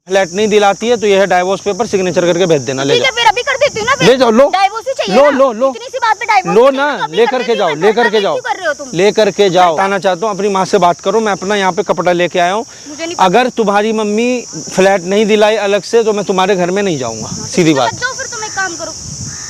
Flat नहीं दिलाती है तो यह डाइवोर्स पेपर सिग्नेचर करके भेज देना। ले जाओ, फिर अभी कर देती हूँ ना। ले जाओ, लो डाइवोर्स ही चाहिए लो ना? लो लो इतनी सी बात पे डाइवोर्स लो ना, लेकर के जाओ, लेकर के जाओ, लेकर के जाओ। बताना चाहता हूँ, अपनी माँ से बात करो, मैं अपना यहाँ पे कपड़ा लेके आया हूँ। अगर तुम्हारी मम्मी फ्लैट नहीं दिलाई अलग से तो मैं तुम्हारे घर में नहीं जाऊंगा, सीधी बात। फिर तुम एक काम करो,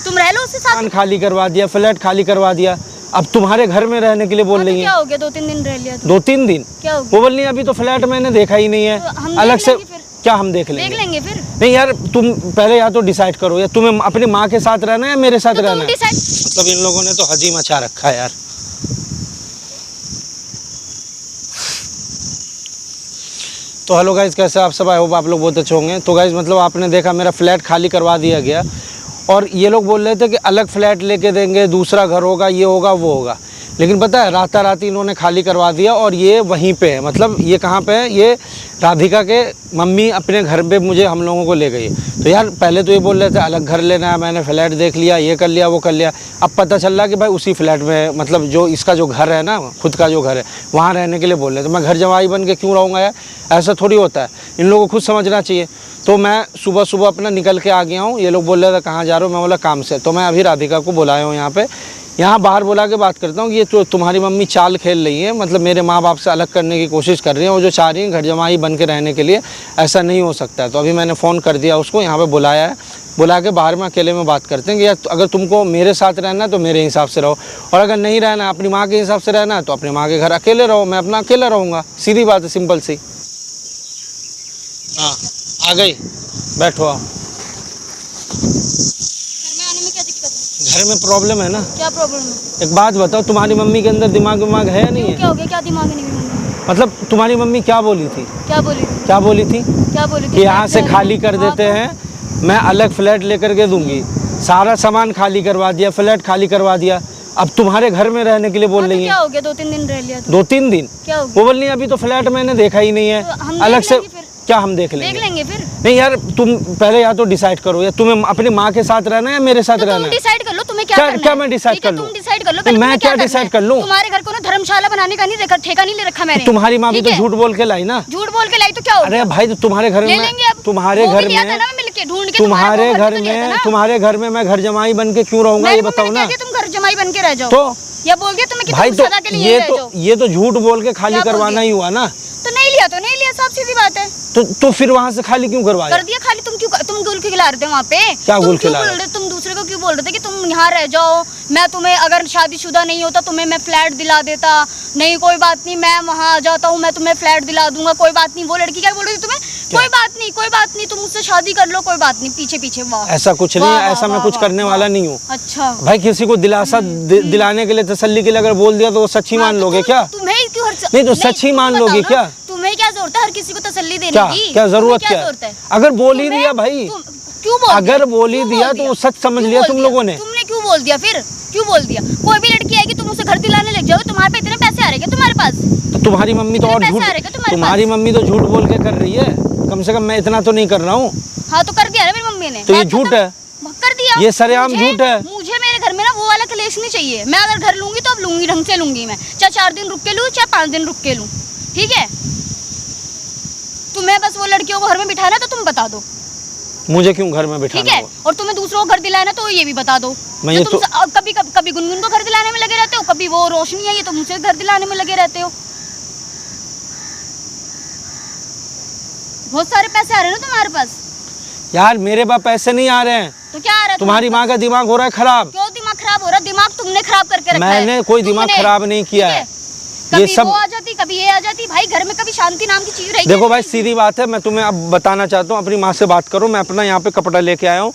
तुम रह लो उसके साथ। मकान खाली करवा दिया, फ्लैट खाली करवा दिया, अब तुम्हारे घर में रहने के लिए बोल रही है। क्या हो गया, 2-3 दिन रह लिया तो? 2-3 दिन क्या हो वो बोल रही है अभी तो फ्लैट मैंने देखा ही नहीं है, अलग से क्या हम देख लेंगे फिर? नहीं यार, तुम पहले या तो डिसाइड करो, या तुम्हें अपनी माँ के साथ रहना है या मेरे साथ रहना है। मतलब इन लोगों ने तो हजी मचा रखा है यार। तो हेलो गाइज, कैसे आप सब? आई होप आप लोग बहुत अच्छे होंगे। तो गाइज मतलब आपने देखा मेरा फ्लैट खाली करवा दिया गया और ये लोग बोल रहे थे कि अलग फ्लैट लेके देंगे, दूसरा घर होगा, ये होगा वो होगा, लेकिन पता है राताराती इन्होंने खाली करवा दिया और ये वहीं पे है। मतलब ये कहाँ पे है, ये राधिका के मम्मी अपने घर पे मुझे हम लोगों को ले गई। तो यार पहले तो ये बोल रहे थे अलग घर लेना है, मैंने फ्लैट देख लिया, ये कर लिया वो कर लिया। अब पता चल रहा कि भाई उसी फ्लैट में, मतलब जो इसका जो घर है ना, खुद का जो घर है, वहाँ रहने के लिए बोल रहे थे। मैं घर जवाई बन के क्यों रहूँगा यार, ऐसा थोड़ी होता है, इन लोगों को खुद समझना चाहिए। तो मैं सुबह सुबह अपना निकल के आ गया हूँ। ये लोग बोल रहे थे कहाँ जा रहे हो, मैं बोला काम से। तो मैं अभी राधिका को बुलाया हूँ यहाँ बाहर बुला के बात करता हूँ कि ये तो तुम्हारी मम्मी चाल खेल रही है, मतलब मेरे माँ बाप से अलग करने की कोशिश कर रही है, वो जो चाह रही है घर जमाई बन के रहने के लिए, ऐसा नहीं हो सकता है। तो अभी मैंने फ़ोन कर दिया उसको, यहाँ पे बुलाया है, बुला के बाहर में अकेले में बात करते हैं कि यार अगर तुमको मेरे साथ रहना है तो मेरे हिसाब से रहो, और अगर नहीं रहना है, अपनी माँ के हिसाब से रहना है तो अपनी माँ के घर अकेले रहो, मैं अपना अकेला रहूँगा, सीधी बात है, सिंपल सी। हाँ आ गई, बैठो आओ। घर में प्रॉब्लम है ना? क्या प्रॉब्लम है? एक बात बताओ, तुम्हारी मम्मी के अंदर दिमाग है या नहीं है? क्या हो गया, क्या दिमाग है? नहीं, मतलब तुम्हारी मम्मी क्या बोली थी? क्या बोली थी? क्या बोली थी? क्या बोली थी? कि यहाँ से खाली कर देते हैं, मैं अलग फ्लैट लेकर के दूंगी। सारा सामान खाली करवा दिया, फ्लैट खाली करवा दिया, अब तुम्हारे घर में रहने के लिए बोल रही है। क्या हो गया, 2-3 दिन रह लिया तो? 2-3 दिन क्या हो गया? वो बोल रही है अभी तो फ्लैट मैंने देखा ही नहीं है, अलग से क्या हम देख लेंगे फिर? नहीं यार, तुम पहले या तो डिसाइड करो, या तुम्हें अपनी माँ के साथ रहना है या मेरे साथ रहना है। डिसाइड कर लो, तुम्हें क्या करना है? क्या मैं डिसाइड कर लूं? तुम डिसाइड कर लो। तो मैं क्या डिसाइड कर लूं? तुम्हारे घर को ना धर्मशाला बनाने का नहीं ठेका नहीं ले रखा मैंने। तुम्हारी माँ भी तो झूठ बोल के लाई ना। झूठ बोल के लाई तो क्या हो? अरे भाई तो तुम्हारे घर में, तुम्हारे घर में, तुम्हारे घर में मैं घर जमाई बन के क्यों रहूंगा, ये बताओ ना। तुम घर जमाई बन के रह जाओ तो या बोल दिया तुम्हें भाई, तो ये तो झूठ बोल के खाली करवाना ही हुआ ना। तो नहीं लिया तो नहीं लिया, सब सीधी बात है। तो फिर वहाँ से खाली क्यों करवाया? कर दिया खाली। तुम गुल खिला रहे थे वहाँ पे? क्या गुल खिला रहे थे? तुम दूसरे को क्यों बोल रहे थे कि तुम यहाँ रह जाओ, मैं तुम्हें अगर शादीशुदा नहीं होता तुम्हें मैं फ्लैट दिला देता, नहीं कोई बात नहीं मैं वहाँ आ जाता हूँ, मैं तुम्हें फ्लैट दिला दूंगा, कोई बात नहीं। वो लड़की क्या बोल रही थी तुम्हें? कोई बात नहीं, कोई बात नहीं, तुम मुझसे शादी कर लो, कोई बात नहीं। पीछे पीछे वाह, ऐसा कुछ नहीं है, ऐसा मैं कुछ करने वाला नहीं हूँ। अच्छा भाई, किसी को दिलासा दिलाने के लिए, तसल्ली के लिए अगर बोल दिया तो वो सच्ची मान लोगे क्या? तुम्हें क्यों? नहीं तो सच्ची मान लोगे क्या? तुम्हें क्या जरूरत है हर किसी को तसल्ली देने की? क्या जरूरत क्या है? अगर बोल ही दिया भाई, क्यों बोल? अगर बोल ही दिया तो सच समझ लिया तुम लोगों ने। तुमने क्यों बोल दिया फिर? क्यों बोल दिया? कोई भी लड़की आएगी तुम उसे घर दिलाने लग जाओगे, तुम्हारे पे इतने पैसे आ रहे हैं तुम्हारे पास? तो तुम्हारी मम्मी तो और झूठ, तुम्हारी मम्मी तो झूठ बोल के कर रही है, कम से कम मैं इतना तो नहीं कर रहा हूँ। हाँ तो कर दिया ना मेरी मम्मी ने। तो ये झूठ है, कर दिया, ये सरेआम झूठ है। मुझे मेरे घर में ना वो वाला कलेश नहीं चाहिए। मैं अगर घर लूंगी तो अब लूंगी, ढंग से लूंगी। मैं चाहे 4 दिन रुक के लूँ, चाहे 5 दिन रुक के लूँ, ठीक है? तुम्हें बस वो लड़कियों को घर में बिठाना तो तुम बता दो। मुझे क्यों घर में बिठाना? ठीक है, और तुम्हें दूसरों को घर दिलाना तो ये भी बता दो। मैं तो कभी गुनगुन को घर दिलाने में लगे रहते हो, कभी वो रोशनी है ये तो मुझे घर दिलाने में लगे रहते हो। बहुत सारे पैसे आ रहे हैं ना तुम्हारे पास। यार मेरे पास पैसे नहीं आ रहे हैं तो क्या आ रहा है? तुम्हारी माँ का दिमाग हो रहा है खराब। क्यों दिमाग खराब हो रहा है? दिमाग तुमने खराब करके रखा है। मैंने कोई दिमाग खराब नहीं किया है। ये सब वो आ जाती, कभी ये आ जाती। भाई घर में कभी शांति नाम की चीज रहेगी? देखो भाई, सीधी बात है, मैं तुम्हें अब बताना चाहता हूँ, अपनी माँ से बात करो, मैं अपना यहाँ पे कपड़ा लेके आया हूँ।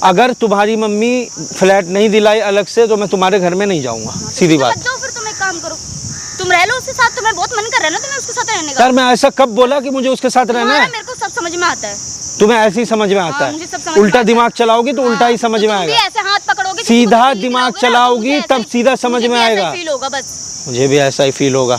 अगर तुम्हारी मम्मी फ्लैट नहीं दिलाई अलग से तो मैं तुम्हारे घर में नहीं जाऊंगा, सीधी बात। फिर तुम एक काम करो, तुम रह लो उसके साथ। तुम्हें बहुत मन कर रहा है ना तुम्हें उसके साथ रहने का? यार मैं ऐसा कब बोला कि मुझे उसके साथ रहना है? मेरे को सब समझ में आता है। तुम्हें ऐसे ही समझ में आता है? उल्टा दिमाग चलाओगी तो उल्टा ही समझ में आएगा। ऐसे हाथ पकड़ोगे, सीधा दिमाग चलाओगी तब सीधा समझ में आएगा। मुझे भी ऐसा ही फील होगा।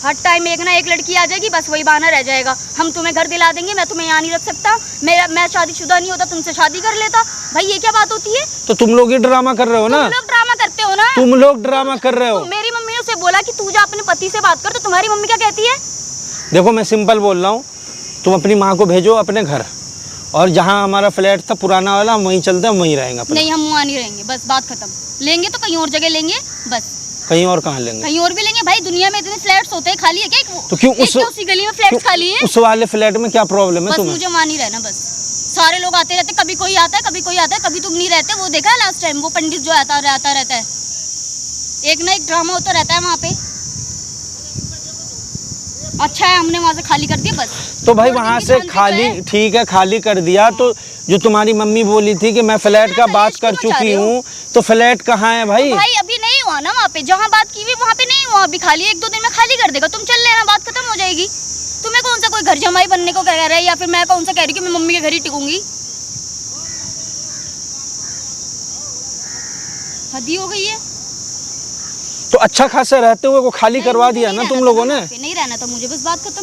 हर टाइम एक ना एक लड़की आ जाएगी, बस वही बहाना रह जाएगा। हम तुम्हें घर दिला देंगे, मैं तुम्हें यहाँ नहीं रख सकता, मैं शादीशुदा नहीं होता तुमसे शादी कर लेता। भाई ये क्या बात होती है? तो तुम लोग ही ड्रामा कर रहे हो ना? तुम लोग ड्रामा करते हो ना? तुम लोग ड्रामा कर रहे हो। मेरी मम्मी ने उसे बोला कि तू जा अपने पति से बात कर, तो तुम्हारी मम्मी क्या कहती है? देखो मैं सिंपल बोल रहा हूँ, तुम अपनी माँ को भेजो अपने घर, और जहाँ हमारा फ्लैट था पुराना वाला हम वहीं चलते हैं, हम वहीं रहेंगे अपने। नहीं, हम वहाँ नहीं रहेंगे, बस बात खत्म। लेंगे तो कहीं और जगह लेंगे, बस। कहीं और कहाँ लेंगे? कहीं और भी लेंगे भाई, दुनिया में इतने फ्लैट्स होते हैं, खाली है क्या? तो क्यों उसी गली में फ्लैट्स खाली है? उस वाले फ्लैट में क्या प्रॉब्लम है बस तुम्हें? मुझे वहाँ नहीं रहना, बस। सारे लोग आते रहते, कभी कोई आता है, कभी कोई आता है, कभी तुम नहीं रहते। वो देखा है लास्ट टाइम, वो पंडित जो आता रहता है, एक ना एक ड्रामा होता रहता है वहाँ पे। अच्छा है हमने वहाँ से खाली कर दिया, बस। तो भाई वहाँ से खाली, ठीक है खाली कर दिया, तो जो तुम्हारी मम्मी बोली थी कि मैं फ्लैट का बात कर चुकी हूँ, तो फ्लैट कहाँ है भाई? तो भाई अभी नहीं हुआ ना वहाँ पे, जहाँ बात की हुई वहाँ पे नहीं हुआ, अभी खाली 1-2 दिन में खाली कर देगा। तुम चल लेना, बात खत्म हो जाएगी। तुम्हें कौन सा कोई घर जमाई बनने को कह रहा है, या फिर मैं कौन सा कह रही कि मैं मम्मी के घर ही टिकूंगी? हद ही हो गई है। तो अच्छा खासा रहते हुए को खाली करवा दिया ना तुम लोगों ने। नहीं रहना था मुझे, बस बात खत्म।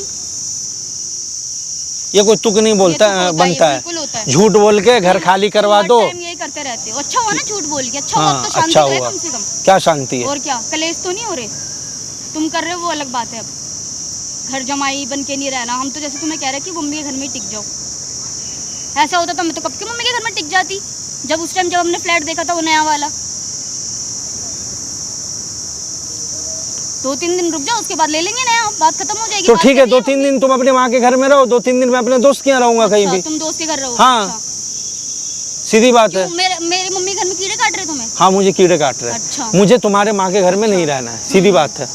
ये कोई तुक नहीं बोलता है, बनता है। झूठ बोल के घर खाली करवा दो। यही करते रहते हो। अच्छा हुआ ना झूठ बोल के, अच्छा हुआ तो शांति अच्छा रहे हुआ। कम से कम। क्या शांति है? और क्या, कलेश तो नहीं हो रहे? तुम कर रहे हो वो अलग बात है। अब घर जमाई बन के नहीं रहना, हम तो जैसे तुम्हें कह रहे कि मम्मी के घर में ही टिक जाओ। ऐसा होता तो मैं तो कब की मम्मी के घर में टिक जाती, जब उस टाइम जब हमने फ्लैट देखा था वो नया वाला। 2-3 दिन रुक जाओ, उसके बाद ले लेंगे नया, बात खत्म हो जाएगी। तो ठीक है, 2-3 दिन तुम अपने माँ के घर में रहो, 2-3 दिन मैं अपने दोस्त के यहाँ रहूंगा कहीं भी। तुम दोस्त के घर रहो? हाँ, अच्छा। सीधी बात है। मेरी मम्मी घर में कीड़े काट रहे तुम्हें? हाँ, मुझे कीड़े काट रहे हैं। अच्छा। मुझे तुम्हारे माँ के घर में नहीं रहना है, सीधी बात है।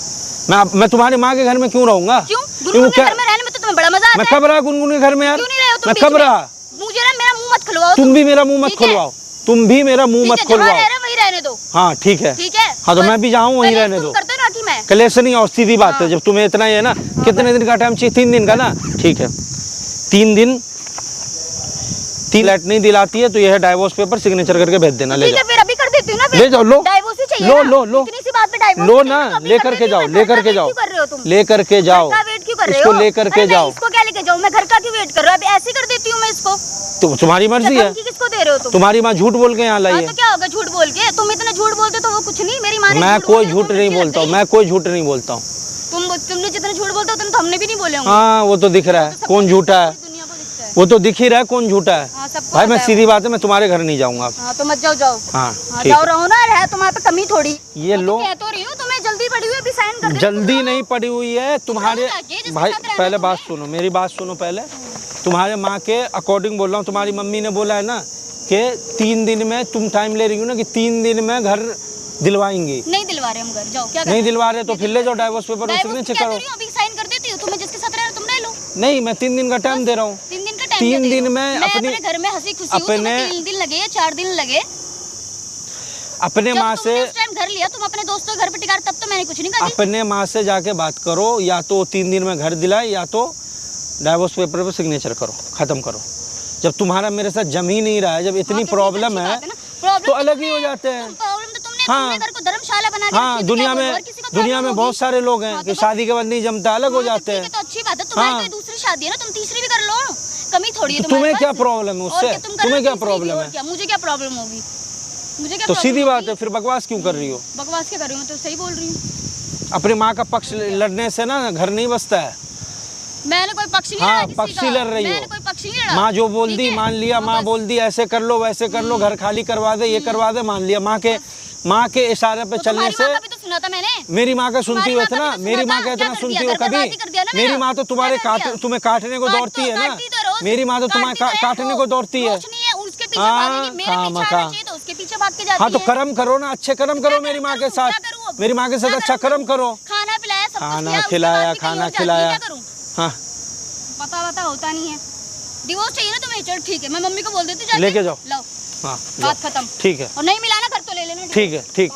मैं तुम्हारी माँ के घर में क्यों रहूंगा? क्यों? गुनगुन के घर में रहने में तो तुम्हें बड़ा मजा आता है। मैं कब रहा गुनगुन के घर में यार? क्यों नहीं रहे हो तुम? मैं कब रहा? मुझे ना मेरा मुंह मत खुलवाओ। तुम भी मेरा मुंह मत खुलवाओ, तुम भी मेरा मुंह मत खुलवाओ। वहीं रहने दो। हाँ ठीक है, ठीक है। हाँ तो मैं भी जाऊँ वहीं रहने दो। करते ना कि मैं कलेश नहीं, और सीधी बात है, जब तुम्हें इतना ही है ना, कितने दिन का टाइम चाहिए? 3 दिन का ना, ठीक है 3 दिन। 3 फ्लैट नहीं दिलाती है तो यह डाइवोर्स पेपर सिग्नेचर करके भेज देना। ले जाओ, फिर अभी कर देती हूँ ना। ले जाओ, लो डाइवोर्स ही चाहिए लो ना? लो लो, इतनी सी बात पे डाइवोर्स लो ना, लेकर के जाओ, लेकर के जाओ, लेकर के जाओ, वेट क्यों कर रहे इसको हो? लेकर के जाओ। इसको क्या लेके जाऊँ मैं? घर का क्यों वेट कर रहे हो? अभी ऐसे कर देती हूँ मैं इसको। तो तुम्हारी मर्जी है। किसको दे रहे हो तुम? तुम्हारी माँ झूठ बोल के यहाँ लाई है। तो क्या होगा झूठ बोल के? तुम इतना झूठ बोलते हो तो वो कुछ नहीं। मेरी माँ ने मैं कोई झूठ नहीं बोलता हूँ, मैं कोई झूठ नहीं बोलता हूँ। तुमने जितना झूठ बोलते हो उतना तो हमने भी नहीं बोले होंगे। हाँ वो तो दिख रहा है कौन झूठा है, वो तो दिख ही रहा है कौन झूठा है। भाई मैं सीधी बात है, मैं तुम्हारे घर नहीं जाऊंगा। हाँ तो मत जाओ, जाओ। हाँ जाओ, रहो ना, है तुम्हारे पे कमी थोड़ी। ये लो, कह तो रही हूँ तुम्हें जल्दी पड़ी हुई, अभी साइन कर दो। जल्दी नहीं पड़ी हुई है तुम्हारे। भाई पहले बात सुनो, मेरी बात सुनो पहले। तुम्हारे माँ के अकॉर्डिंग बोल रहा हूँ, तुम्हारी मम्मी ने बोला है ना कि 3 दिन में, तुम टाइम ले रही हो ना कि 3 दिन में घर दिलवाएंगे। नहीं दिलवा रहे हम घर, जाओ। क्या नहीं दिलवा रहे तो फिर ले जाओ डाइवोर्स पेपर, सिग्नेचर करो। अभी साइन कर देती हूँ, तुम्हें जिसके साथ रहना तुम रह लो। नहीं मैं 3 दिन का टाइम दे रहा हूँ। 3 दिन का टाइम? 3 दिन में अपने घर में हंसी खुशी हूँ, तुम्हें 3 दिन लगे या 4 दिन लगे? अपने माँ से घर लिया तुम अपने दोस्तों के घर पे टिका, तब तो मैंने कुछ नहीं कहा। अपने माँ से जाके बात करो, या तो 3 दिन में घर दिलाए या तो डाइवोर्स पेपर पे सिग्नेचर करो, खत्म करो। जब तुम्हारा मेरे साथ जम ही नहीं रहा है, जब इतनी प्रॉब्लम है तो अलग ही हो जाते हैं। हाँ घर को धर्मशाला बना दिया। हाँ, दुनिया में बहुत सारे लोग हैं कि शादी के बाद नहीं जमता, अलग हो जाते हैं। तो अच्छी बात है, तुम्हारी तो दूसरी शादी है ना, तुम तीसरी भी कर लो, कमी थोड़ी है। तुम्हें क्या प्रॉब्लम है उससे? तुम्हें क्या प्रॉब्लम है? मुझे क्या प्रॉब्लम होगी? मुझे क्या? तो सीधी बात है, फिर बकवास क्यों कर रही हो? बकवास क्या कर रही हूँ? तो सही बोल रही हूँ। अपनी माँ का पक्ष लड़ने से ना घर नहीं बसता है। मैंने कोई पक्ष नहीं हाँ, लड़ा, पक्ष ही लड़ रही हो। मैंने कोई पक्ष नहीं लड़ा। माँ जो बोल दी मान लिया, माँ बोल दी ऐसे कर लो वैसे कर लो, घर खाली करवा दे, ये करवा दे, मान लिया। माँ के इशारे पे चलने से। तो सुना था मैंने। मेरी माँ का सुनती हो ना, मेरी माँ का इतना सुनती हो कभी? मेरी माँ तो तुम्हें काटने को दौड़ती है ना, मेरी माँ तो तुम्हें काटने को दौड़ती है। हाँ तो कर्म करो ना, अच्छे कर्म करो मेरी माँ के साथ, मेरी माँ के साथ अच्छा कर्म करो। खाना पिलाया, खाना खिलाया, खाना खिलाया। हाँ पता होता नहीं है। डिवोर्स चाहिए ना तुम्हें? चलो ठीक है, मैं मम्मी को बोल देती हूँ, लेके जाओ। लाओ, हाँ बात खत्म। ठीक है, और नहीं मिला ना घर तो ले लेना। ठीक है, ठीक।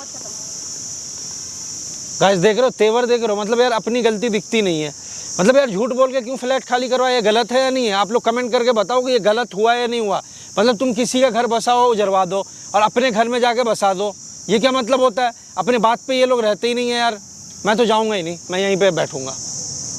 गाइस देख रहे हो, तेवर देख रहे हो, मतलब यार अपनी गलती दिखती नहीं है। मतलब यार झूठ बोल के क्यों फ्लैट खाली करवाया? ये गलत है या नहीं है? आप लोग कमेंट करके बताओ कि ये गलत हुआ या नहीं हुआ। मतलब तुम किसी का घर बसाओ, उजरवा दो, और अपने घर में जाके बसा दो, ये क्या मतलब होता है? अपने बात पे ये लोग रहते ही नहीं है यार। मैं तो जाऊँगा ही नहीं, मैं यहीं पर बैठूँगा।